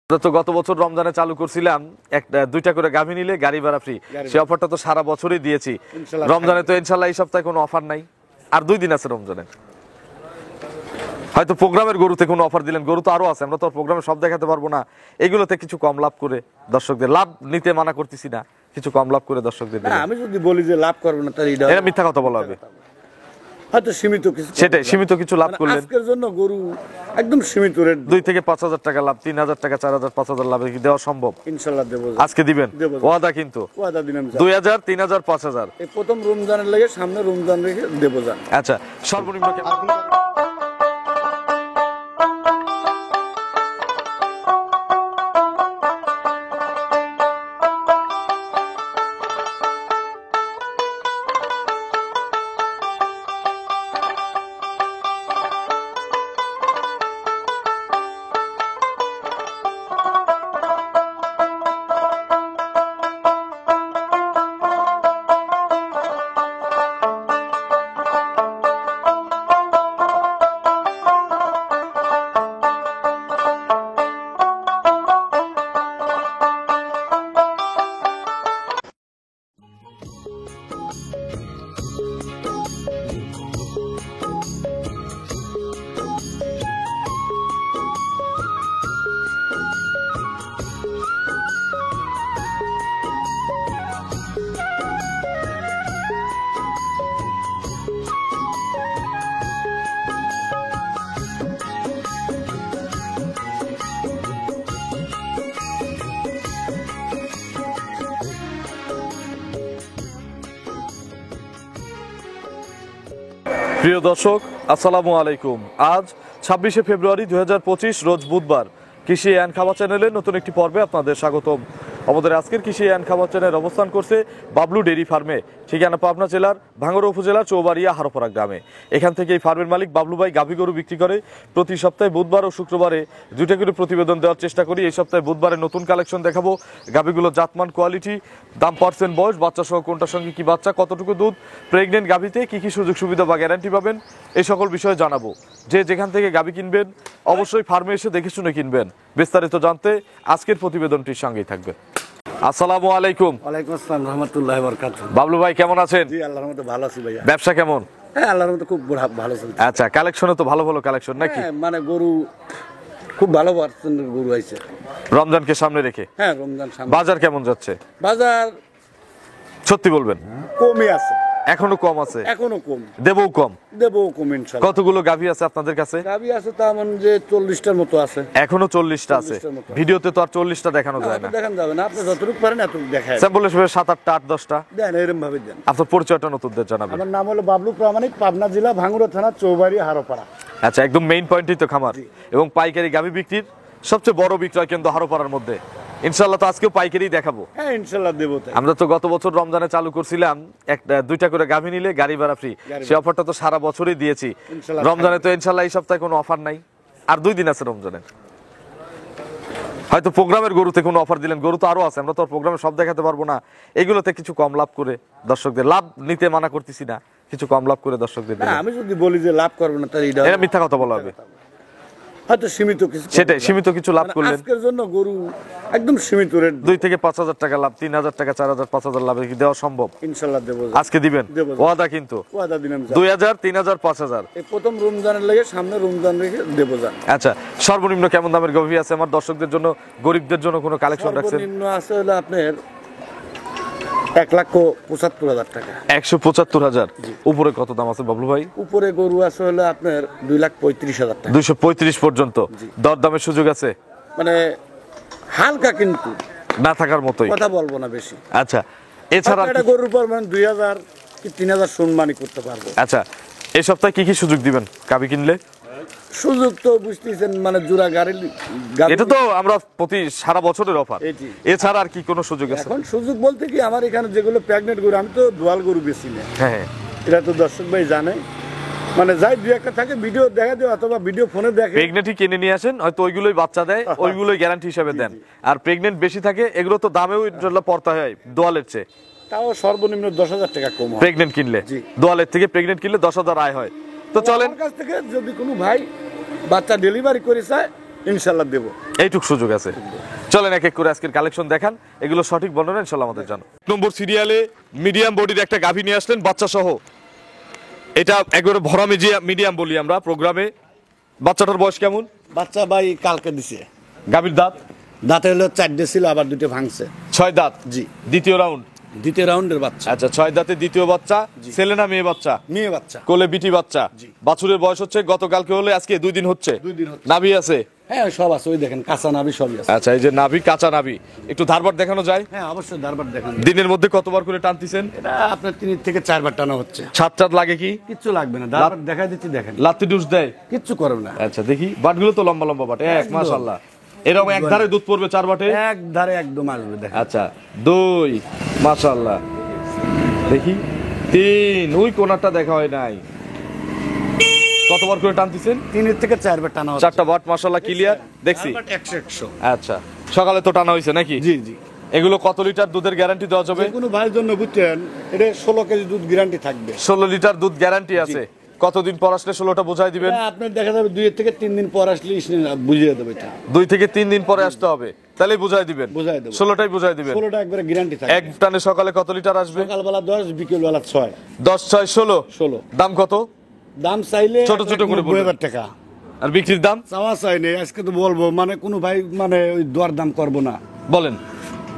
তো গত বছর রমজানে চালু করছিলাম দুইটা করে গাভী নিলে গাড়ি ভাড়া ফ্রি। সেই অফারটা তো সারা বছরই দিয়েছি। রমজানে তো ইনশাল্লাহ এই সপ্তাহে কোনো অফার নাই, আর 2 দিন আছে রমজানে। হয়তো প্রোগ্রামের গরুতে কোনো অফার দিলেন, গরু তো আরো আছে, আমরা তো প্রোগ্রামে সব দেখাতে পারবো না। এগুলোতে কিছু কম লাভ করে দর্শকদের, লাভ নিতে মানা করতেছি না, কিছু কম লাভ করে দর্শকদের। আমি যদি বলি যে লাভ করবো না, তাহলে এটা মিথ্যা কথা বলা হবে। হয়তো সীমিত কিছু, সেটাই সীমিত কিছু লাভ করলেন। আজকের জন্য গরু একদম সীমিত রেট, 2 থেকে 5,000 টাকা লাভ, 3,000 টাকা, 4,000, 5,000 লাভে কি দেওয়া সম্ভব? ইনশাআল্লাহ দেব। আজকে দিবেন ওয়াদা? কিন্তু ওয়াদা দিলাম 2,000, 3,000, 5,000 এই প্রথম রমজানের লাগে, সামনে রমজান রেখে দেব জান। আচ্ছা, সর্বনিম্ন প্রিয় দর্শক, আসসালামু আলাইকুম। আজ 26শে ফেব্রুয়ারি 2025 রোজ বুধবার। কৃষি অ্যান্ড খামার চ্যানেলের নতুন একটি পর্বে আপনাদের স্বাগতম। আমাদের আজকের কৃষি অ্যান্ড খামার চ্যানেল অবস্থান করছে বাবলু ডেইরি ফার্মে, ঠিকানা পাবনা জেলার ভাঙ্গুড়া উপজেলার চৌবাড়িয়া হারোপাড়া গ্রামে। এখান থেকে এই ফার্মের মালিক বাবলু ভাই গাভী গরু বিক্রি করে। প্রতি সপ্তাহে বুধবার ও শুক্রবারে 2টা করে প্রতিবেদন দেওয়ার চেষ্টা করি। এই সপ্তাহে বুধবারে নতুন কালেকশন দেখাবো। গাভীগুলো জাতমান, কোয়ালিটি, দাম, পার্সেন্ট, বয়স, বাচ্চা সহ কোনটার সঙ্গে কি বাচ্চা, কতটুকু দুধ, প্রেগনেন্ট গাভীতে কি কি সুযোগ সুবিধা বা গ্যারান্টি পাবেন, এই সকল বিষয়ে জানাবো। যে যেখান থেকে গাভী কিনবেন অবশ্যই ফার্মে এসে দেখে শুনে কিনবেন। বিস্তারিত জানতে আজকের প্রতিবেদনটির সঙ্গেই থাকবেন। আসসালামু আলাইকুম। ওয়ালাইকুম আসসালাম রাহমাতুল্লাহি ওয়া বারাকাতুহু। বাবলু ভাই কেমন আছেন? জি আল্লাহর রহমতে ভালো আছি ভাইয়া। ব্যবসা কেমন? হ্যাঁ আল্লাহর রহমতে খুব ভালো চলছে। আচ্ছা, কালেকশনে তো ভালো ভালো কালেকশন নাকি? হ্যাঁ, মানে গরু খুব ভালো পার্সেন্টের গরু আছে রমজানকে সামনে রেখে। হ্যাঁ, রমজান সামনে। বাজার কেমন যাচ্ছে? বাজার সত্যি বলবেন? কমই আছে, এখনো কম আছে? এখনো কম, দেবও কম? দেবও কম ইনশাআল্লাহ। কতগুলো গাভী আছে আপনাদের কাছে? গাভী আছে তেমন যে 40টার মতো আছে। এখনো 40টা আছে? 40টার মতো। ভিডিওতে তো আর 40টা দেখানো যায় না। দেখান যাবে না, আপনি যতটুকু পারেন এতটুকু দেখায় স্যাম্পল হিসেবে 7, 8টা, 8, 10টা দেন, এরকম ভাবে দেন। আপনার পরিচয়টা নতুনদের জানাবেন। আমার নাম হলো বাবলু প্রামাণিক, পাবনা জেলা ভাঙ্গুড়া থানা চৌবাড়ি হারোপাড়া। আচ্ছা, একদম মেইন পয়েন্টই তো খামার এবং পাইকারি গাভী বিক্রির সবচেয়ে বড় বিক্রয় কেন্দ্র হারোপাড়ার মধ্যে। ইনশাআল্লাহ তো আজকেও পাইকারি দেখাবো। হ্যাঁ ইনশাআল্লাহ দেব। আমরা তো গত বছর রমজানে চালু করছিলাম 2টা করে গাভী নিলে গাড়ি ভাড়া ফ্রি। সেই অফারটা তো সারা বছরই দিয়েছি। রমজানে তো ইনশাআল্লাহ এই সপ্তাহে কোনো অফার নাই, আর 2 দিন আছে রমজানে। হয়তো প্রোগ্রামের গরুতে কোনো অফার দিলেন, গরু তো আরো আছে, আমরা তো প্রোগ্রামে সব দেখাতে পারবো না। এগুলোতে কিছু কম লাভ করে দর্শকদের, লাভ নিতে মানা করতেছি না, কিছু কম লাভ করে দর্শকদের। আমি যদি বলি যে লাভ করবো না, তাহলে এটা মিথ্যা কথা বলা হবে। হয়তো সীমিত কিছু, সেটাই সীমিত কিছু লাভ করলেন। আজকের জন্য গরু একদম সীমিত রেট, 2 থেকে 5,000 টাকা লাভ, 3,000 টাকা, 4,000, 5,000 লাভে কি দেওয়া সম্ভব? ইনশাআল্লাহ দেব। আজকে দিবেন ওয়াদা? কিন্তু ওয়াদা দিলাম 2,000, 3,000, 5,000 এই প্রথম রমজানের লাগে, সামনে রমজান রেখে দেব জান। আচ্ছা, সর্বনিম্ন কেমন দামের গাভী আছে আমার দর্শকদের জন্য, গরিবদের জন্য কোনো কালেকশন রাখছেন? সর্বনিম্ন আছে হলো আপনার 1,75,000 টাকা। 175,000? উপরে কত দাম আছে বাবলু ভাই? উপরে গরু আছে হলো আপনার 2,35,000 টাকা। 235 পর্যন্ত দরদামের সুযোগ আছে? মানে হালকা, কিন্তু না থাকার মতোই, কথা বলবো না বেশি। আচ্ছা, এছাড়া একটা গরুর পর মানে 2,000 কি 3,000 সম্মানই করতে পারবো। আচ্ছা, এই সপ্তাহে কি কি সুযোগ দিবেন গাভী কিনলে? সুযোগ তো বুঝতেছেন, মানে জোড়া গাড়ি, এটা তো আমরা প্রতি সারা বছরের অফার। এছাড়া আর কি কোনো সুযোগ আছে? এখন সুযোগ বলতে কি, আমার এখানে যেগুলো প্রেগনেন্ট গরু, আমি তো দোয়াল গরু বেশি না। হ্যাঁ, এটা তো দর্শক ভাই জানে, মানে যাই 2-1টা থাকে ভিডিও দেখা দেয়, অথবা ভিডিও ফোনে দেখে। প্রেগনেন্টই কিনে নিয়ে আসেন, হয়তো ওইগুলোই বাচ্চা দেয়, ওইগুলোই গ্যারান্টি হিসেবে দেন। আর প্রেগনেন্ট বেশি থাকে, এগুলো তো দামেও পড়তে হয় দোয়ালের চেয়ে। তাও সর্বনিম্ন 10,000 টাকা কম হয় প্রেগনেন্ট কিনলে। দোয়ালের থেকে প্রেগনেন্ট কিনলে 10,000 আয় হয়। তো চলেন, কাছ থেকে যদি কোনো ভাই বাচ্চা ডেলিভারি করে চায়, ইনশাল্লাহ দেবো। এইটুক সুযোগ আছে। চলেন এক এক করে আজকের কালেকশন দেখান, এগুলো সঠিক বর্ণনা ইনশাল্লাহ আমাদের জানো। নম্বর সিরিয়ালে মিডিয়াম বডির একটা গাভী নিয়ে আসলেন বাচ্চা সহ, এটা একবারে ভরা মিডিয়াম বলি আমরা প্রোগ্রামে। বাচ্চাটার বয়স কেমন? বাচ্চা ভাই কালকে দিছে। গাভীর দাঁত? দাঁতে হলো 4টে ছিল, আবার 2টে ভাঙছে। 6 দাঁত? জি। দ্বিতীয় রাউন্ড? দ্বিতীয় রাউন্ডের বাচ্চা। আচ্ছা, 6 দাঁতে দ্বিতীয় বাচ্চা। ছেলে না মেয়ে বাচ্চা? মেয়ে বাচ্চা। কোলে বিটি বাচ্চা। জি। বাছুরের বয়স হচ্ছে গতকালকে হলে আজকে 2 দিন হচ্ছে। 2 দিন হচ্ছে। নাভি আছে? হ্যাঁ সব আছে, ওই দেখেন কাঁচা নাভি সবই আছে। আচ্ছা, এই যে নাভি, কাঁচা নাভি, একটু ধারবার দেখানো যায়? হ্যাঁ অবশ্যই ধারবার দেখান। দিনের মধ্যে কতবার করে টানতেছেন? এটা আপনার 3 থেকে 4 বার টানা হচ্ছে। ছাদ লাগে কি? কিচ্ছু লাগবে না, ধারবার দেখাই দিচ্ছি, দেখেন। লাত্তি ডুস দেয়? কিচ্ছু করবে না। আচ্ছা দেখি, বাটগুলো তো লম্বা লম্বা বাট, এক মাশাআল্লাহ। এরকম এক ধারে দুধ পড়বে 4 বাটে? এক ধারে একদম আসবে, দেখেন। আচ্ছা 2 মাশাআল্লাহ, দেখি 3, ওই কোণাটা দেখা হয় নাই। কতবার করে টানতেছেন? 3 থেকে 4 বার টানা হচ্ছে। 4টা বাট মাশাআল্লাহ ক্লিয়ার দেখছি। 100। আচ্ছা, সকালে তো টানা হয়েছে নাকি? জি জি। এগুলো কত লিটার দুধের গ্যারান্টি দেওয়া যাবে? কোনো ভাইয়ের জন্য বুঝছেন, এটা 16 কেজি দুধ গ্যারান্টি থাকবে। 16 লিটার দুধ গ্যারান্টি আছে। কতদিন পর আসলে 16টা বোঝাই দিবেন? আপনার দেখা যাবে 2 থেকে 3 দিন পর আসলে বুঝিয়ে দেবে। এটা 2 থেকে 3 দিন পরে আসতে হবে, তাহলেই বুঝাই দিবেন। বুঝাই দেব। 16টাই বুঝাই দিবেন। 16টা একবারে গ্যারান্টি থাকবে। এক টানে সকালে কত লিটার আসবে? সকালবেলা 10, বিকেলবেলা 6। 10 6 16। 16। দাম কত? দাম চাইলে ছোট ছোট করে বলবেন। 90,000 টাকা। আর বিক্রির দাম? চাওয়া চাই নেই, আজকে তো বলবো, মানে কোনো ভাই মানে ওই দর দাম করবো না। বলেন।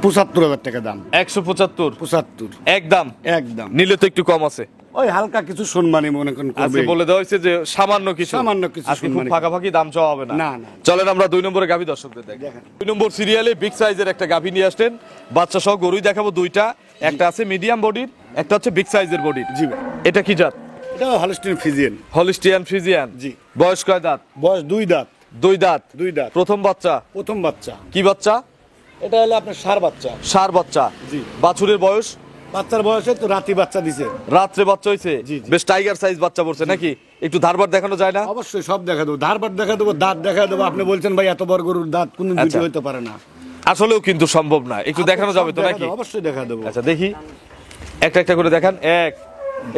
75,000 টাকা দাম। 175? 75 একদম? একদম। নিলে তো একটু কম আছে। ওই হালকা কিছু সম্মানী মনে করেন করবে। আজকে বলে দেওয়া হয়েছে যে সামান্য কিছু। সামান্য কিছু আজকে খুব সম্মানী। ফাঁকাফাঁকি দাম চাওয়া হবে না। না, না। চলেন আমরা 2 নম্বরে গাভী দর্শকদের দেখেন। 2 নম্বর সিরিয়ালে বিগ সাইজের একটা গাভী নিয়ে আসলেন বাচ্চা সহ, গরুই দেখাবো 2টা। একটা আছে মিডিয়াম বডির, একটা হচ্ছে বিগ সাইজের বডির। জি ভাই। এটা কি জাত? এটা হলস্টিন ফ্রিজিয়ান। Holstein Friesian? জি। বয়স কয় দাঁত? বয়স 2 দাঁত। 2 দাঁত? 2 দাঁত। প্রথম বাচ্চা? প্রথম বাচ্চা। কি বাচ্চা? এটা হলো আপনার ষাঁড় বাচ্চা। ষাঁড় বাচ্চা? জি। বাছুরের বয়স? বাচ্চার বয়সে তো রাতি বাচ্চা দিছে। রাত্রে বাচ্চা হয়েছে? জি, জি। বেশ টাইগার সাইজ বাচ্চা পড়ছে নাকি? একটু ধারবার দেখানো যায় না? অবশ্যই সব দেখা দেবো, ধারবার দেখা দেবো, দাঁত দেখা দেবো। আপনি বলছেন ভাই এত বড় গরুর দাঁত কোন আচ্ছা। ভিডিও হইতে পারে না। আসলেও কিন্তু সম্ভব না, একটু দেখানো যাবে তো দেখা নাকি? দেবো, অবশ্যই দেখা দেবো। আচ্ছা দেখি, একটা একটা করে দেখান। এক,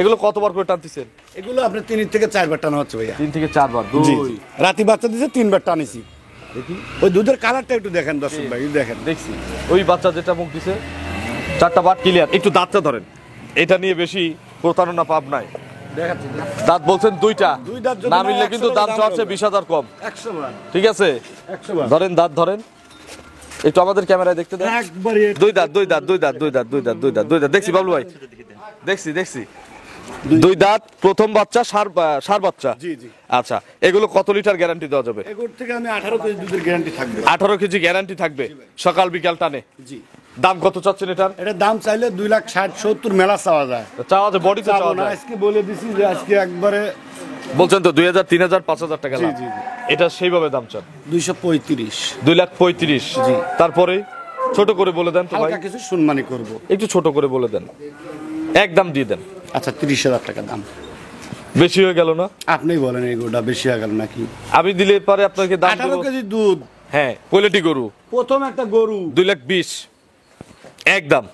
এগুলো কতবার করে টানতেছেন? এগুলো আপনি 3 থেকে 4 বার টানা হচ্ছে ভাইয়া। 3 থেকে 4 বার। জি। 2 রাতি বাচ্চা দিছে 3 বার টানিছি। দেখি, ওই দুধের কালারটা একটু দেখেন দর্শক ভাই, দেখেন। দেখছি ওই বাচ্চা যেটা মুখ দিছে 4টা বাট ক্লিয়ার। একটু দাঁতটা ধরেন, এটা নিয়ে বেশি প্রতারণা পাব নাই। দেখাচ্ছি। দাঁত বলছেন 2টা, দুই দাঁত যদি না না, মিললে 100 কিন্তু বার দাম দাম চাচ্ছে হবে। 20,000 কম। 100 বার। ঠিক আছে, 100 বার। ধরেন দাঁত ধরেন, একটু আমাদের ক্যামেরায় দেখতে দেন। একবারে 2 দাঁত 2 দাঁত 2 দাঁত 2 দাঁত 2 দাঁত 2 দাঁত 2 দাঁত দেখছি বাবলু ভাই, দেখছি 2 দাঁত, প্রথম বাচ্চা, ষাঁড় বাচ্চা। জি জি। আচ্ছা, এগুলো কত লিটার গ্যারান্টি দেওয়া যাবে? এগুলোর থেকে আমি 18 কেজি দুধের গ্যারান্টি থাকবে। 18 কেজি গ্যারান্টি থাকবে সকাল বিকাল টানে। জি। দাম কত চাচ্ছেন এটার? এটা দাম চাইলে 2,60,70 মেলা চাওয়া যায়। চাওয়া যায়, বডিতে চাবো চাওয়া না, যায়। আজকে বলে দিছি যে আজকে একবারে বলছেন তো 2,000 3,000 5,000 টাকা জি লাভ। জি জি। এটা সেইভাবে দাম চান 235। 2,35,000। জি। তারপরে ছোট করে বলে দেন তো ভাই, হালকা কিছু সম্মানী করব। একটু ছোট করে বলে দেন, একদম দিয়ে দেন। আচ্ছা 30,000 টাকা দাম। বেশি হয়ে গেল না? আপনিই বলেন এগুলোটা বেশি হয়ে গেল নাকি? আমি দিলে পারে আপনাকে দাম 18 দেবো। কেজি দুধ, হ্যাঁ, কোয়ালিটি গরু, প্রথম একটা গরু। 2,20,000 একদম।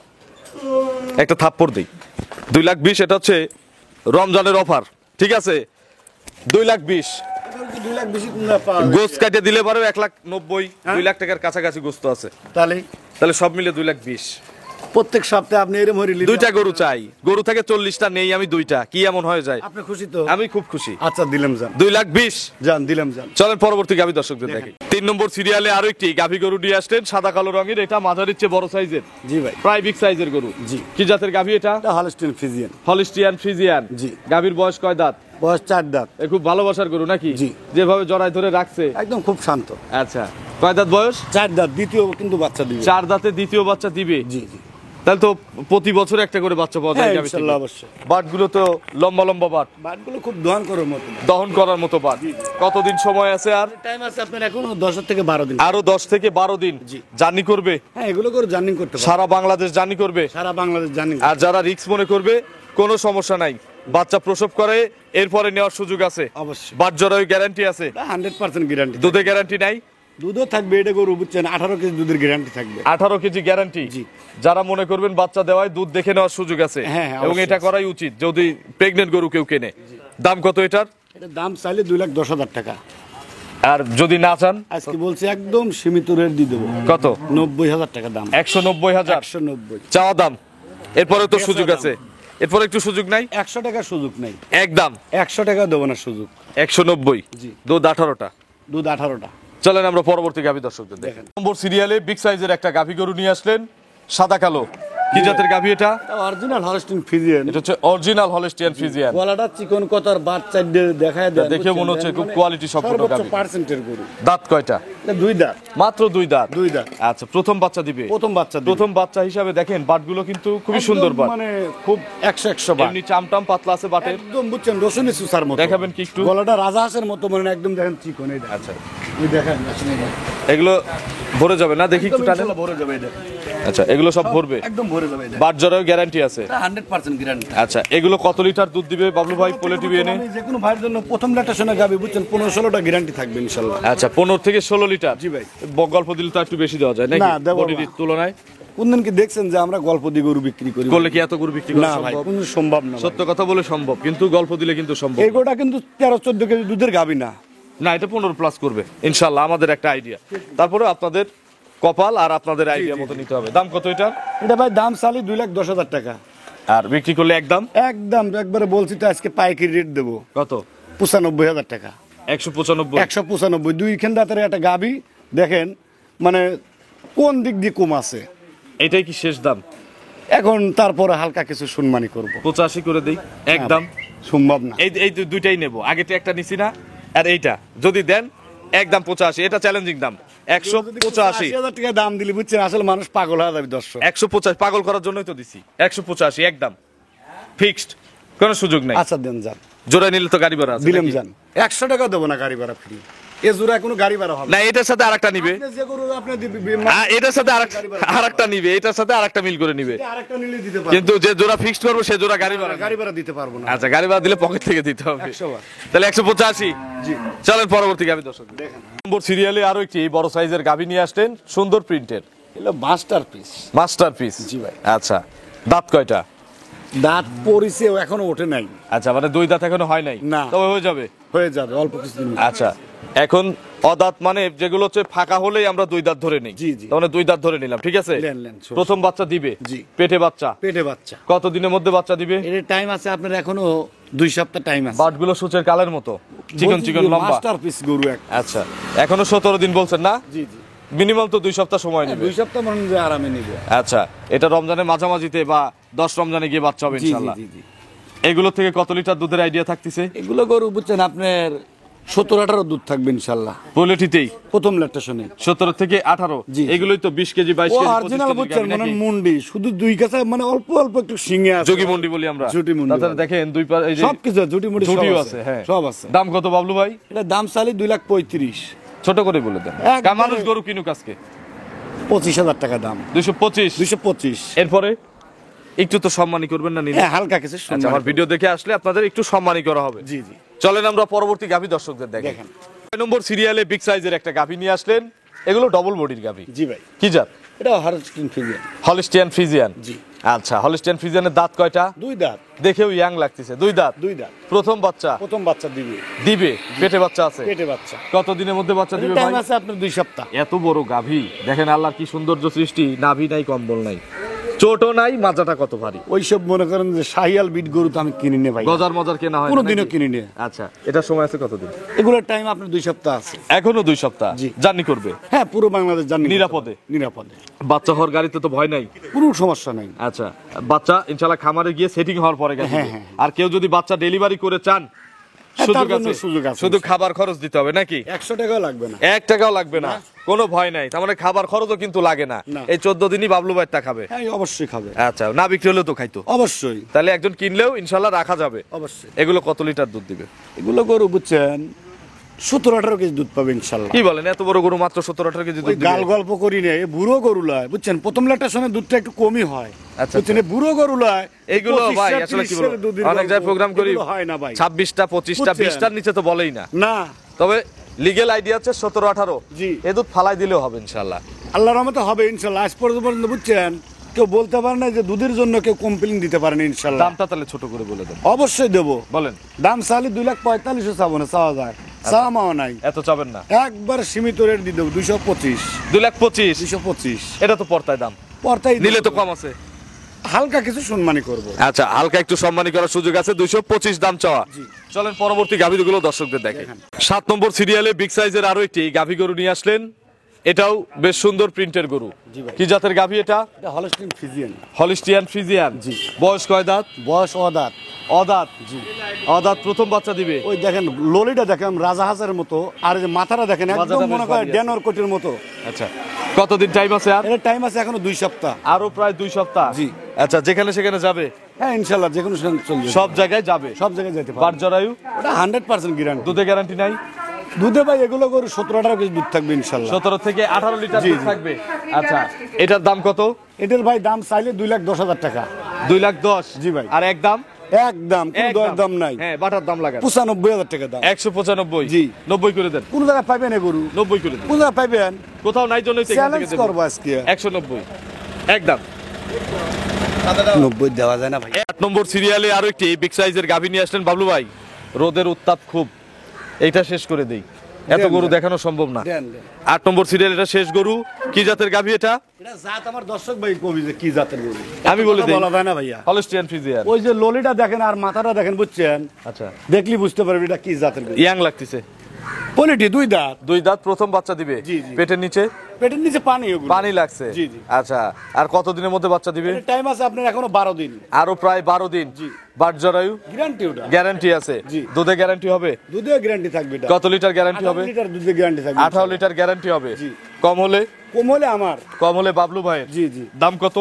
একটা থাপ্পড় দিই, 2,20,000। এটা হচ্ছে রমজানের অফার, ঠিক আছে? 2,20,000 2 লাখ বেশি কোনটা পাওয়া যায়? গোস্ত কাটে দিলে পারো 1,90,000 2 লাখ টাকার কাছাকাছি গোস্ত আছে, তাহলে সব মিলে 2,20,000। প্রত্যেক সপ্তাহে আপনি এরম হরি 2টা গরু চাই, গরু থেকে 40টা নেই আমি 2টা, কি এমন হয়ে যায়? আপনি খুশি তো? আমি খুব খুশি। আচ্ছা দিলাম যান। 2,20,000 যান দিলাম যান। চলেন পরবর্তী গাভী দর্শকদের দেখি। 3 নম্বর সিরিয়ালে আরো একটি গাভী গরু নিয়ে আসলেন, সাদা কালো রঙের। এটা মাঝারির চেয়ে বড় সাইজের, জি ভাই। প্রায় বিগ সাইজের গরু। জি। কি জাতের গাভী এটা? এটা হলস্টিন ফ্রিজিয়ান। Holstein Friesian? জি। গাভীর বয়স কয় দাঁত? বয়স 4 দাঁত। এ খুব ভালোবাসার গরু নাকি? জি। যেভাবে জড়াই ধরে রাখছে একদম খুব শান্ত। আচ্ছা, কয় দাঁত বয়স? 4 দাঁত, দ্বিতীয় কিন্তু বাচ্চা দিবে। 4 দাঁতে দ্বিতীয় বাচ্চা দিবে? জি জি। তাহলে তো প্রতি বছর একটা করে বাচ্চা পাওয়া যায় হ্যাঁ, গাভী থেকে। ইনশাআল্লাহ অবশ্যই। বাটগুলো তো লম্বা লম্বা বাট, বাটগুলো খুব দহন করার মতো। দহন করার মতো বাট। কতদিন সময় আছে আর? টাইম আছে আপনার এখনো 10 থেকে 12 দিন। আরো 10 থেকে 12 দিন জি। জার্নি করবে? হ্যাঁ, এগুলো করে জার্নি করতে পারে। সারা বাংলাদেশ জার্নি করবে। সারা বাংলাদেশ জার্নি। আর যারা রিস্ক মনে করবে কোনো সমস্যা নাই, বাচ্চা প্রসব করে এরপরে নেওয়ার সুযোগ আছে। অবশ্যই। বাট জরায়ু গ্যারান্টি আছে, 100% গ্যারান্টি। দুধে গ্যারান্টি নাই? দুধও থাকবে, এটা গরু বুঝছেন 18 কেজি দুধের গ্যারান্টি থাকবে। 18 কেজি গ্যারান্টি। জি। যারা মনে করবেন বাচ্চা দেওয়ায় দুধ দেখে নেওয়ার সুযোগ আছে, হ্যাঁ, হ্যাঁ, এবং অবশ্যই এটা করাই উচিত যদি প্রেগনেন্ট গরু কেউ কেনে। দাম কত এটার? এটা দাম চাইলে 2,10,000 টাকা। আর যদি না চান আজকে বলছি একদম সীমিত রেট দিয়ে দেবো। কত? 90,000 টাকা দাম। 190,000 190। চাওয়া দাম। এরপরে তো সুযোগ আছে, এরপরে একটু সুযোগ নাই? 100 টাকা সুযোগ নেই, একদম 100 টাকা দেবো না সুযোগ। 190। জি। দুধ 18টা। দুধ 18টা। চলেন আমরা পরবর্তী গাভী দর্শকদের দেখেন। নম্বর সিরিয়ালে বিগ সাইজের একটা গাভী গরু নিয়ে আসলেন, সাদা কালো। কি জাতের গাভী এটা? Original Holstein Friesian. এটা হচ্ছে অরিজিনাল হলস্টিয়ান ফ্রিজিয়ান। গলাটা চিকন কতার বাচ্চা দেখায় দেয়, দেখে মনে হচ্ছে খুব কোয়ালিটি সম্পন্ন গাভী। পার্সেন্টের গরু। দাঁত কয়টা? এটা 2 দাঁত। মাত্র 2 দাঁত। 2 দাঁত। আচ্ছা, প্রথম বাচ্চা দিবে? প্রথম বাচ্চা দিবে। প্রথম বাচ্চা হিসাবে দেখেন বাটগুলো কিন্তু খুবই সুন্দর বাট, মানে খুব 100 বাট। এমনি চামটাম পাতলা আছে বাটের। একদম বুঝছেন রসুনের সুসার মতো। দেখাবেন কি একটু? গলাটা রাজা হাঁসের মতো, মানে একদম দেখেন চিকন। এই দেখেন। আচ্ছা, এই দেখেন এগুলো ভরে যাবে না? দেখি একটু টানেন। ইনশাআল্লাহ ভরে যাবে এটা। আচ্ছা, এগুলো সব ভরবে? একদম ভরে যাবে এটা। বাট জরাও গ্যারান্টি আছে? 100% গ্যারান্টি। আচ্ছা, এগুলো কত লিটার দুধ দিবে বাবলু ভাই পোলে টিভি এনে? আমি যে কোনো ভাইয়ের জন্য প্রথম ল্যাকটেশনে গাবি বুঝছেন 15-16টা গ্যারান্টি থাকবে ইনশাআল্লাহ। আচ্ছা, 15 থেকে 16 লিটার। জি ভাই। গল্প দিলে তো একটু বেশি দেওয়া যায় নাকি না, দেবো না। বডির তুলনায়? কোনদিন কি দেখছেন যে আমরা গল্প দিয়ে গরু বিক্রি করি? করলে কি এত গরু বিক্রি করা না ভাই, সম্ভব? কোনো সম্ভব না। সত্য কথা বলে সম্ভব, কিন্তু গল্প দিলে কিন্তু সম্ভব এই গরুটা কিন্তু 13-14 কেজি দুধের গাবি না। না। এটা 15 প্লাস করবে ইনশাআল্লাহ, আমাদের একটা আইডিয়া। তারপরে আপনাদের কপাল আর আপনাদের আইডিয়া মতো নিতে হবে। দাম কত এটা? এটা ভাই দাম চালি 2,10,000 টাকা। আর বিক্রি করলে একদম? একদম একবারে বলছি তো, আজকে পাইকারি রেট দেবো। কত? 95,000 টাকা। 195। 195। 2 খান দাঁতের একটা গাবি দেখেন, মানে কোন দিক দিয়ে কম আছে। এটাই কি শেষ দাম? এখন তারপরে হালকা কিছু সম্মানী করব। 85 করে দেই একদম? সম্ভব না। এই এই দুইটাই নেব, আগেতে একটা নিছি না, আর এইটা যদি দেন একদম 85। এটা চ্যালেঞ্জিং দাম 185। 80,000 টাকা দাম দিলি বুঝছেন, আসলে মানুষ পাগল হয়ে যাবে দর্শক। 185 পাগল করার জন্যই তো দিছি। 185 একদম ফিক্সড, কোনো সুযোগ নাই। আচ্ছা দেন যান। জোড়া নিলে তো গাড়ি ভাড়া আছে দিলাম নাকি? যান। 100 টাকা দেবো না গাড়ি ভাড়া ফ্রি। এ জোড়া কোনো গাড়ি ভাড়া হবে না, এটার সাথে আরেকটা নিবে। আপনি যে গরু আপনি এটার সাথে আরেকটা নিবে, এটার সাথে আরেকটা মিল করে নিবে। আরেকটা নিলে দিতে পারবো, কিন্তু যে জোড়া ফিক্সড করবো সে জোড়া গাড়ি ভাড়া। গাড়ি ভাড়া দিতে পারবো না। আচ্ছা, গাড়ি ভাড়া দিলে পকেট থেকে দিতে হবে। 100 বার। তাহলে 185। জি। চলেন পরবর্তী গাভী দর্শক দেখেন। নম্বর সিরিয়ালে আরো একটি বড় সাইজের গাভী নিয়ে আসলেন, সুন্দর প্রিন্টের এগুলো মাস্টারপিস। মাস্টারপিস। জি ভাই। আচ্ছা, দাঁত কয়টা? দাঁত পরিছে এখনো ওঠে নাই। আচ্ছা, মানে 2 দাঁত এখনো হয় নাই? না। তবে হয়ে যাবে। হয়ে যাবে অল্প কিছুদিন। আচ্ছা, এখন অদাঁত মানে যেগুলো হচ্ছে ফাঁকা হলেই আমরা 2 দাঁত ধরে নিই। জি, জি। তাহলে 2 দাঁত ধরে নিলাম, ঠিক আছে? নেন, প্রথম বাচ্চা দিবে? জি। পেটে বাচ্চা? পেটে বাচ্চা। কত দিনের মধ্যে বাচ্চা দিবে? এর টাইম আছে আপনার এখনো 2 সপ্তাহ টাইম আছে। বাটগুলো সূচের কালের মতো চিকন চিকন লম্বা। মাস্টারপিস গরু এক। আচ্ছা, এখনো 17 দিন বলছেন না? জি জি। মিনিমাম তো 2 সপ্তাহ সময় নেবে। 2 সপ্তাহ মনে হয় আরামে নিবে। আচ্ছা, এটা রমজানের মাঝামাঝিতে বা 10 রমজানে গিয়ে বাচ্চা হবে জি জি ইনশাআল্লাহ। জি জি। এগুলো থেকে কত লিটার দুধের আইডিয়া থাকতেছে? এগুলো গরু বুঝছেন আপনার 17-18 দুধ থাকবে ইনশাআল্লাহ পোলেটিতেই প্রথম ল্যাকটেশনে। 17 থেকে 18। জি। এগুলোই তো 20 কেজি 22 ও কেজি 25 অরিজিনাল কেজি বুঝছেন, গাভী মানে নাকি? মুন্ডি শুধু 2 কাছে, মানে অল্প অল্প একটু সিঙে আছে। যোগী মন্ডি বলি আমরা। জুটি মুন্ডি তাছাড়া বলে। দেখেন দুই পার এই যে সবকিছু জুটি মুটি ঝুটিও আছে, হ্যাঁ সব আছে। দাম কত বাবলু ভাই? এটা দাম চালি 2,35,000। ছোট করে বলে দেন। একবারে- মানুষ গরু কিনুক আজকে 25,000 টাকা দাম। 225। 225। এরপরে একটু তো সম্মানী করবেন না নিলে? হ্যাঁ, হালকা কিছু আচ্ছা, সম্মান আমার ভিডিও দেখে আসলে আপনাদের একটু সম্মানী করা হবে। জি জি। চলেন আমরা পরবর্তী গাভী দর্শকদের দেখেন। দেখেন। 6 নম্বর সিরিয়ালে বিগ সাইজের একটা গাভী নিয়ে আসলেন, এগুলো ডবল বডির গাভী। জি ভাই। কি জাত? এটা হলস্টিন ফ্রিজিয়ান। Holstein Friesian. জি। আচ্ছা, হলিস্টিয়ান ফ্রিজিয়ানের দাঁত কয়টা? 2 দাঁত। দেখেও ইয়াং লাগতেছে। 2 দাঁত। 2 দাঁত। প্রথম বাচ্চা প্রথম বাচ্চা দিবে। দিবে? পেটে বাচ্চা আছে? পেটে বাচ্চা। কত দিনের মধ্যে বাচ্চা দিবে টাইম ভাই? আছে আপনার 2 সপ্তাহ। এত বড় গাভী দেখেন, আল্লাহর কি সৌন্দর্য সৃষ্টি। নাভি নাই, কম্বল নাই, চোটও নাই, মাজাটা কত ভারী। ওইসব মনে করেন যে শাহিয়াল বিট গরু তো আমি কিনি নে ভাই, গজার মজার কেনা হয় না কোনোদিনও নাকি? কিনি নে। আচ্ছা, এটার সময় আছে কতদিন? এগুলোর টাইম আপনার 2 সপ্তাহ আছে। এখনো 2 সপ্তাহ জি। জার্নি করবে? হ্যাঁ, পুরো বাংলাদেশ জানি। নিরাপদে? নিরাপদে। বাচ্চা হওয়ার গাড়িতে তো ভয় নাই? কোনো সমস্যা নাই। আচ্ছা, বাচ্চা ইনশাআল্লাহ খামারে গিয়ে সেটিং হওয়ার পরে গাড়ি হ্যাঁ, দিবে। হ্যাঁ। আর কেউ যদি বাচ্চা ডেলিভারি করে চান হ্যাঁ, সুযোগ তার জন্য আছে? সুযোগ আছে। শুধু খাবার খরচ দিতে হবে নাকি? 100 টাকাও লাগবে না। 1 টাকাও লাগবে না, কোনো ভয় নাই। তার মানে খাবার খরচও কিন্তু লাগে না। না। এই 14 দিনই বাবলু ভাইটা খাবে। হ্যাঁ, অবশ্যই খাবে। আচ্ছা, না বিক্রি হলেও তো খাইতো? অবশ্যই। তাহলে একজন কিনলেও ইনশাআল্লাহ রাখা যাবে। অবশ্যই। এগুলো কত লিটার দুধ দিবে? এগুলো গরু বুঝছেন 17-18 কেজি দুধ পাবে ইনশাল্লাহ। কি বলেন, এত বড় গরু মাত্র 17-18 কেজি ওই দুধ গাল দিবে? গল্প করি না, এ বুড়ো গরু লয় বুঝছেন, প্রথম ল্যাকটেশনে দুধটা একটু কমই হয়। আচ্ছা, বুঝছেন, এ বুড়ো গরু লয়। এইগুলো ভাই আসলে কি বলবো, অনেক জায়গায় প্রোগ্রাম করি হয় না ভাই। 26টা 25টা বুঝছেন? 20টার নিচে তো বলেই না। না, তবে লিগ্যাল আইডিয়া হচ্ছে 17-18। জি। এ দুধ ফালাই দিলেও হবে ইনশাআল্লাহ। আল্লাহর রহমতে হবে ইনশাল্লাহ। আজ পর্যন্ত বুঝছেন কেউ বলতে পারে না যে দুধের জন্য কেউ কমপ্লেইন দিতে পারে না ইনশাল্লাহ। দামটা তাহলে ছোট করে বলে দেন। অবশ্যই দেবো। বলেন। দাম চালি 2,45,000 চাবো না, চাওয়া যায়। চাওয়া নাই, এত চাবেন না, একবার সীমিত রেট দিয়ে দেবো 225। 2,25,000। 225 এটা তো পর্তায় দাম, পর্তাই নিলে তো কম আছে। হালকা কিছু সম্মানী করবো। আচ্ছা, হালকা একটু সম্মানী করার সুযোগ আছে, 225 দাম চাওয়া। চলেন পরবর্তী গাভীগুলো দর্শকদের দেখে। 7 নম্বর সিরিয়ালে বিগ সাইজের আরো একটি গাভী গরু নিয়ে আসলেন। এটাও বেশ সুন্দর প্রিন্টের গরু। কি জাতের গাভী এটা? এটা হলস্টিন ফ্রিজিয়ান। Holstein Friesian. জি। বয়স কয় দাঁত? বয়স অদাঁত। অদাঁত। জি। অদাঁত, প্রথম বাচ্চা দিবে। ওই দেখেন ললিটা দেখেন রাজা হাঁসের মতো, আর এই যে মাথাটা দেখেন মাথাটা একদম বেশ মনে করেন ভারী আছে। ড্যানর কোটের মতো। আচ্ছা, কতদিন টাইম আছে আর? এর টাইম আছে এখনো 2 সপ্তাহ। আরো প্রায় 2 সপ্তাহ। জি। আচ্ছা, যেখানে সেখানে যাবে? হ্যাঁ ইনশাল্লাহ যে কোনো সময় চলে যাবে। সব জায়গায় যাবে, সব জায়গায় যেতে পারবে। বাট জরায়ু? ওটা 100% গ্যারান্টি। দুধে গ্যারান্টি নাই? দুধে ভাই এগুলো গরু 17-18 কেজি দুধ থাকবে ইনশাল্লাহ। 17 থেকে 18 লিটার জি, দুধ জি। থাকবে। আচ্ছা, এটার দাম কত? এটার ভাই দাম চাইলে 2,10,000 টাকা। 2,10,000। জি ভাই। আর একদম? একদম কোনো দর দাম নাই। হ্যাঁ, বাটার দাম লাগান। 95,000 টাকা দাম। 195। জি। 90 করে দেন। কোন জায়গায় পাইবেন এই গরু? 90 করে দেন। কোন জায়গায় পাইবেন? কোথাও নাই জন্যই তো এখান থেকে চ্যালেঞ্জ দেব। করবো আজকে। 190 একদম। 90 দেওয়া যায় না ভাই। 8 নম্বর সিরিয়ালে আরো একটি বিগ সাইজের গাভী নিয়ে আসলেন বাবলু ভাই। রোদের উত্তাপ খুব, এইটা শেষ করে দেই, এত দেন, গরু দেন। দেখানো সম্ভব না। দেন, দেন। 8 নম্বর সিরিয়াল, এটা শেষ গরু। কি জাতের গাভী এটা? এটা জাত আমার দর্শক ভাই কবি যে কি জাতের গরু আমি বলে দেই, বলা যায় না ভাইয়া। Holstein Friesian. ওই যে ললিটা দেখেন আর মাথাটা দেখেন, বুঝছেন? আচ্ছা, দেখলি বুঝতে পারবি এটা কি জাতের গরু। ইয়াং লাগতেছে। কোয়ালিটি 2 দাঁত। 2 দাঁত, প্রথম বাচ্চা দিবে। জি, জি। পেটের নিচে পেটের নিচে পানি ওগুলো। পানি লাগছে। জি, জি। আচ্ছা, আর কতদিনের মধ্যে বাচ্চা দিবে? টাইম আছে আপনার এখনো 12 দিন। আরো প্রায় 12 দিন। জি। বাট জরায়ু? গ্যারান্টি ওটা। গ্যারান্টি আছে। জি। দুধে গ্যারান্টি হবে? দুধে গ্যারান্টি থাকবে এটা। কত লিটার গ্যারান্টি হবে? 18 লিটার দুধে গ্যারান্টি থাকবে। 18 লিটার গ্যারান্টি হবে। জি। কম হলে? কম হলে আমার। কম হলে বাবলু ভাইয়ের। জি, জি। দাম কত?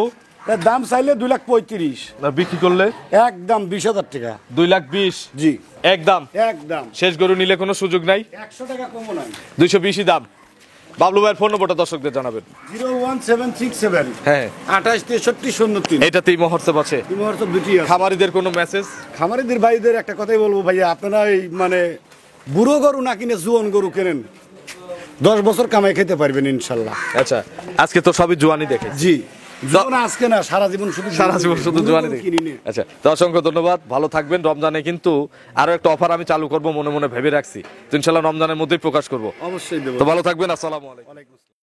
এর দাম চাইলে 2,35,000। না, বিক্রি করলে? একদম 20,000 টাকা। 2,20,000। জি। একদম। একদম। শেষ গরু নিলে কোনো সুযোগ নাই? 100 টাকা কমও নাই। 220 দাম। বাবলু ভাইয়ের ফোন নম্বরটা দর্শকদের জানাবেন। 01767 হ্যাঁ, 286303। এটাতেই মহর্ষব আছে। এই মুহূর্তে দুটি আছে। খামারিদের কোনো মেসেজ? খামারিদের ভাইদের একটা কথাই বলবো ভাইয়া, আপনারা এই মানে বুড়ো গরু না কিনে জুয়ান গরু কেনেন, 10 বছর কামাই খেতে পারবেন ইনশাল্লাহ। আচ্ছা, আজকে তো সবই জোয়ানি দেখে। জি, জুয়ান আজকে না, সারা জীবন শুধু সারা জীবন শুধু জোয়ানি গরু দেখে। কিনি নে। আচ্ছা, তো অসংখ্য ধন্যবাদ, ভালো থাকবেন। রমজানে কিন্তু আরো একটা অফার আমি চালু করব, মনে মনে ভেবে রাখছি, তো ইনশাল্লাহ রমজানের মধ্যেই প্রকাশ করব। অবশ্যই দেবো। তো ভালো থাকবেন, আসসালামু আলাইকুম।